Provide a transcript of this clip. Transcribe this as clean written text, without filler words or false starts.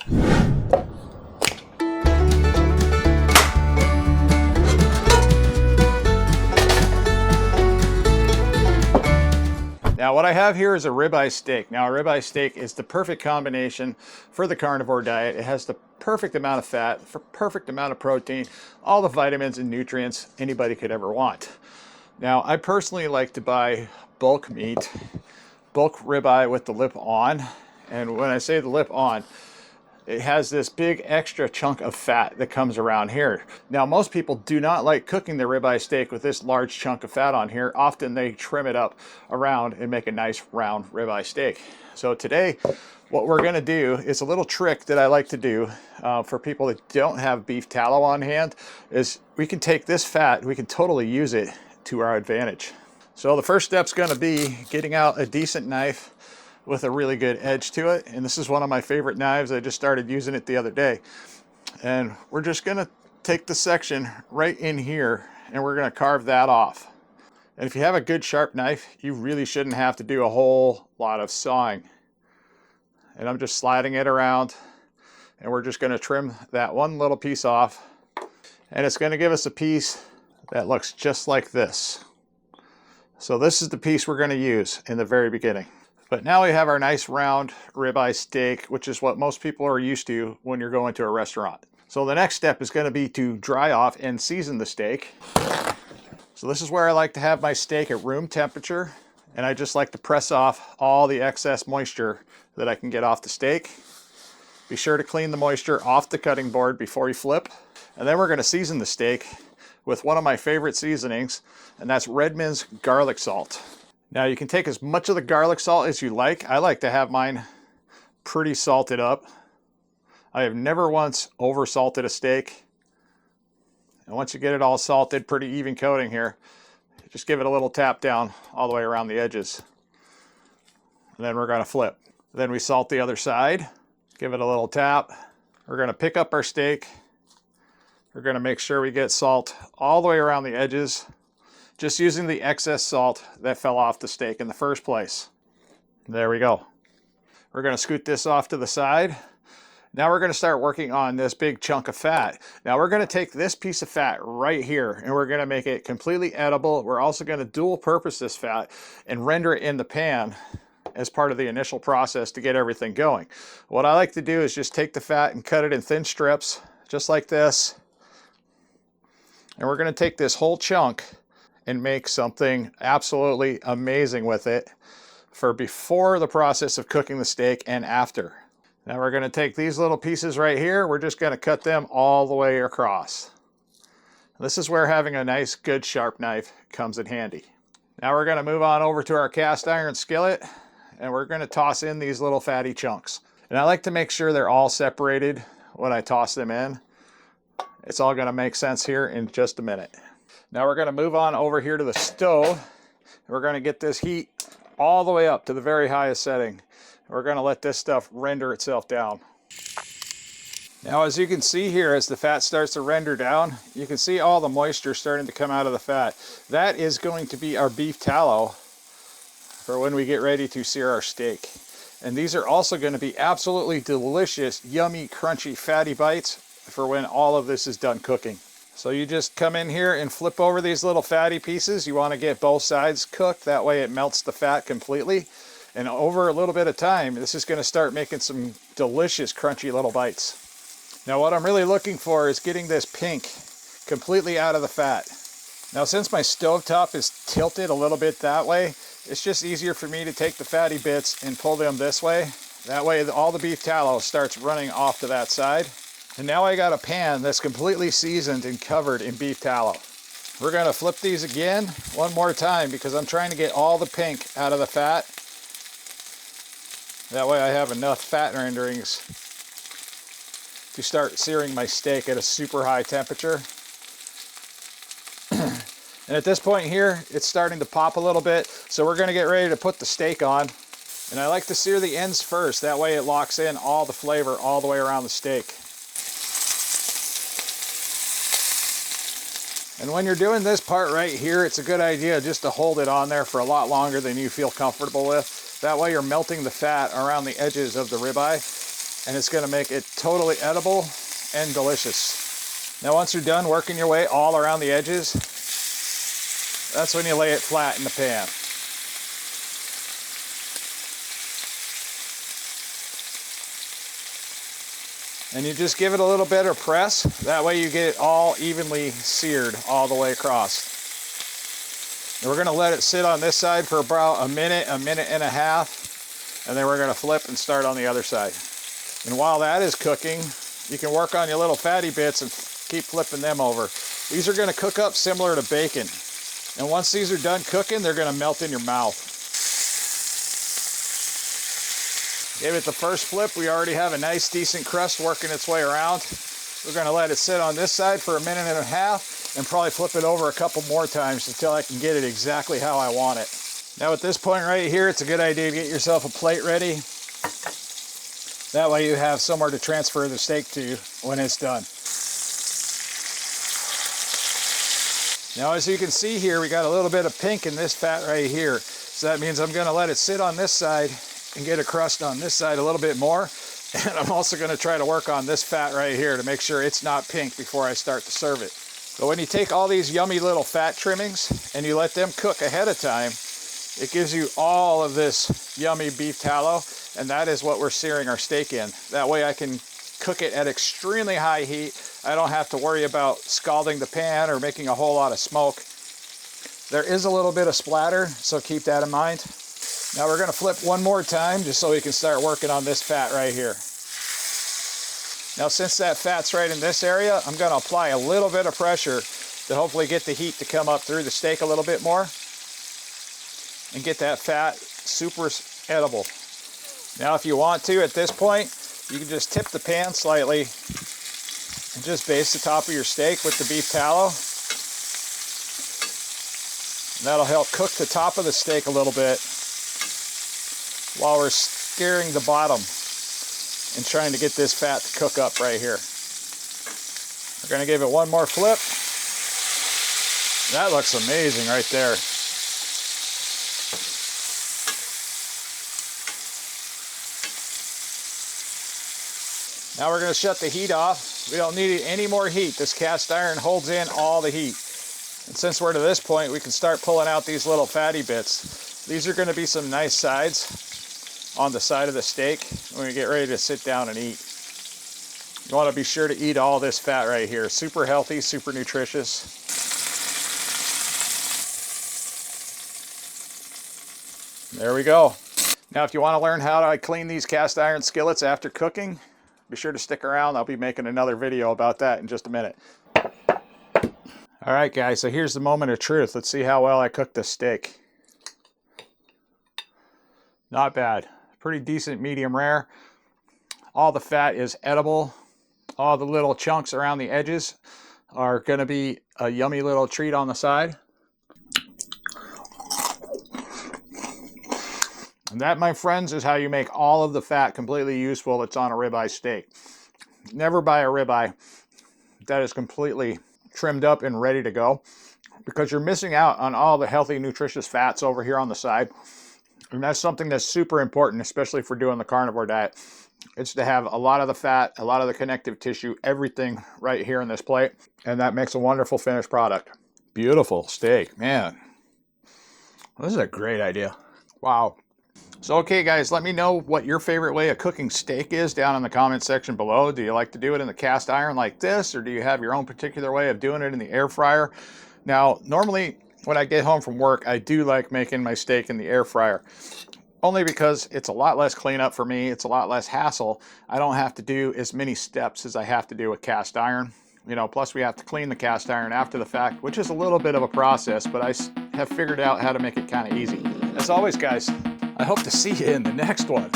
Now what I have here is a ribeye steak. Now a ribeye steak is the perfect combination for the carnivore diet. It has the perfect amount of fat, perfect amount of protein, all the vitamins and nutrients anybody could ever want. Now I personally like to buy bulk meat, bulk ribeye with the lip on. And when I say the lip on, it has this big extra chunk of fat that comes around here. Now, most people do not like cooking the ribeye steak with this large chunk of fat on here. Often they trim it up around and make a nice round ribeye steak. So today, what we're gonna do is a little trick that I like to do for people that don't have beef tallow on hand, is we can take this fat, we can totally use it to our advantage. So the first step's gonna be getting out a decent knife with a really good edge to it. And this is one of my favorite knives. I just started using it the other day. And we're just gonna take the section right in here and we're gonna carve that off. And if you have a good sharp knife, you really shouldn't have to do a whole lot of sawing. And I'm just sliding it around and we're just gonna trim that one little piece off. And it's gonna give us a piece that looks just like this. So this is the piece we're gonna use in the very beginning. But now we have our nice round ribeye steak, which is what most people are used to when you're going to a restaurant. So the next step is going to be to dry off and season the steak. So this is where I like to have my steak at room temperature. And I just like to press off all the excess moisture that I can get off the steak. Be sure to clean the moisture off the cutting board before you flip. And then we're going to season the steak with one of my favorite seasonings, and that's Redmonds garlic salt. Now you can take as much of the garlic salt as you like. I like to have mine pretty salted up. I have never once over salted a steak. And once you get it all salted, pretty even coating here, just give it a little tap down all the way around the edges. And then we're gonna flip. Then we salt the other side, give it a little tap. We're gonna pick up our steak. We're gonna make sure we get salt all the way around the edges, just using the excess salt that fell off the steak in the first place. There we go. We're gonna scoot this off to the side. Now we're gonna start working on this big chunk of fat. Now we're gonna take this piece of fat right here and we're gonna make it completely edible. We're also gonna dual purpose this fat and render it in the pan as part of the initial process to get everything going. What I like to do is just take the fat and cut it in thin strips, just like this. And we're gonna take this whole chunk and make something absolutely amazing with it for before the process of cooking the steak and after. Now we're going to take these little pieces right here. We're just going to cut them all the way across. This is where having a nice, good, sharp knife comes in handy. Now we're going to move on over to our cast iron skillet and we're going to toss in these little fatty chunks. And I like to make sure they're all separated when I toss them in. It's all going to make sense here in just a minute. Now we're going to move on over here to the stove. We're going to get this heat all the way up to the very highest setting. We're going to let this stuff render itself down. Now as you can see here, as the fat starts to render down, you can see all the moisture starting to come out of the fat. That is going to be our beef tallow for when we get ready to sear our steak. And these are also going to be absolutely delicious, yummy, crunchy, fatty bites for when all of this is done cooking. So you just come in here and flip over these little fatty pieces. You want to get both sides cooked. That way it melts the fat completely. And over a little bit of time, this is going to start making some delicious, crunchy little bites. Now what I'm really looking for is getting this pink completely out of the fat. Now since my stovetop is tilted a little bit that way, it's just easier for me to take the fatty bits and pull them this way. That way all the beef tallow starts running off to that side. And now I got a pan that's completely seasoned and covered in beef tallow. We're going to flip these again one more time because I'm trying to get all the pink out of the fat. That way I have enough fat renderings to start searing my steak at a super high temperature. And at this point here, it's starting to pop a little bit, so we're going to get ready to put the steak on. And I like to sear the ends first, that way it locks in all the flavor all the way around the steak. And when you're doing this part right here, it's a good idea just to hold it on there for a lot longer than you feel comfortable with. That way you're melting the fat around the edges of the ribeye. and it's going to make it totally edible and delicious. Now once you're done working your way all around the edges, that's when you lay it flat in the pan. And you just give it a little bit of press. That way you get it all evenly seared all the way across. And we're gonna let it sit on this side for about a minute and a half. And then we're gonna flip and start on the other side. And while that is cooking, you can work on your little fatty bits and keep flipping them over. These are gonna cook up similar to bacon. And once these are done cooking, they're gonna melt in your mouth. Give it the first flip. We already have a nice decent crust working its way around. We're gonna let it sit on this side for a minute and a half and probably flip it over a couple more times until I can get it exactly how I want it. Now at this point right here, it's a good idea to get yourself a plate ready. That way you have somewhere to transfer the steak to when it's done. Now as you can see here, we got a little bit of pink in this fat right here. So that means I'm gonna let it sit on this side and get a crust on this side a little bit more. And I'm also going to try to work on this fat right here to make sure it's not pink before I start to serve it. But when you take all these yummy little fat trimmings and you let them cook ahead of time, it gives you all of this yummy beef tallow, and that is what we're searing our steak in. That way I can cook it at extremely high heat. I don't have to worry about scalding the pan or making a whole lot of smoke. There is a little bit of splatter, so keep that in mind. Now we're going to flip one more time just so we can start working on this fat right here. Now since that fat's right in this area, I'm going to apply a little bit of pressure to hopefully get the heat to come up through the steak a little bit more and get that fat super edible. Now if you want to, at this point, you can just tip the pan slightly and just baste the top of your steak with the beef tallow. And that'll help cook the top of the steak a little bit while we're searing the bottom and trying to get this fat to cook up right here. We're going to give it one more flip. That looks amazing right there. Now we're going to shut the heat off. We don't need any more heat. This cast iron holds in all the heat. And since we're to this point, we can start pulling out these little fatty bits. These are going to be some nice sides on the side of the steak when we get ready to sit down and eat. You want to be sure to eat all this fat right here. Super healthy, super nutritious. There we go. Now if you want to learn how to clean these cast iron skillets after cooking, be sure to stick around. I'll be making another video about that in just a minute. All right guys, so here's the moment of truth. Let's see how well I cooked this steak. Not bad. Pretty decent medium rare. All the fat is edible. All the little chunks around the edges are going to be a yummy little treat on the side. And that, my friends, is how you make all of the fat completely useful that's on a ribeye steak. Never buy a ribeye that is completely trimmed up and ready to go, because you're missing out on all the healthy, nutritious fats over here on the side. And that's something that's super important, especially for doing the carnivore diet. It's to have a lot of the fat, a lot of the connective tissue, everything right here in this plate. And that makes a wonderful finished product. Beautiful steak, man. This is a great idea. Wow. So, okay guys, let me know what your favorite way of cooking steak is down in the comment section below. Do you like to do it in the cast iron like this, or do you have your own particular way of doing it in the air fryer? Now, normally when I get home from work, I do like making my steak in the air fryer. Only because it's a lot less cleanup for me. It's a lot less hassle. I don't have to do as many steps as I have to do with cast iron. You know, plus we have to clean the cast iron after the fact, which is a little bit of a process, but I have figured out how to make it kind of easy. As always, guys, I hope to see you in the next one.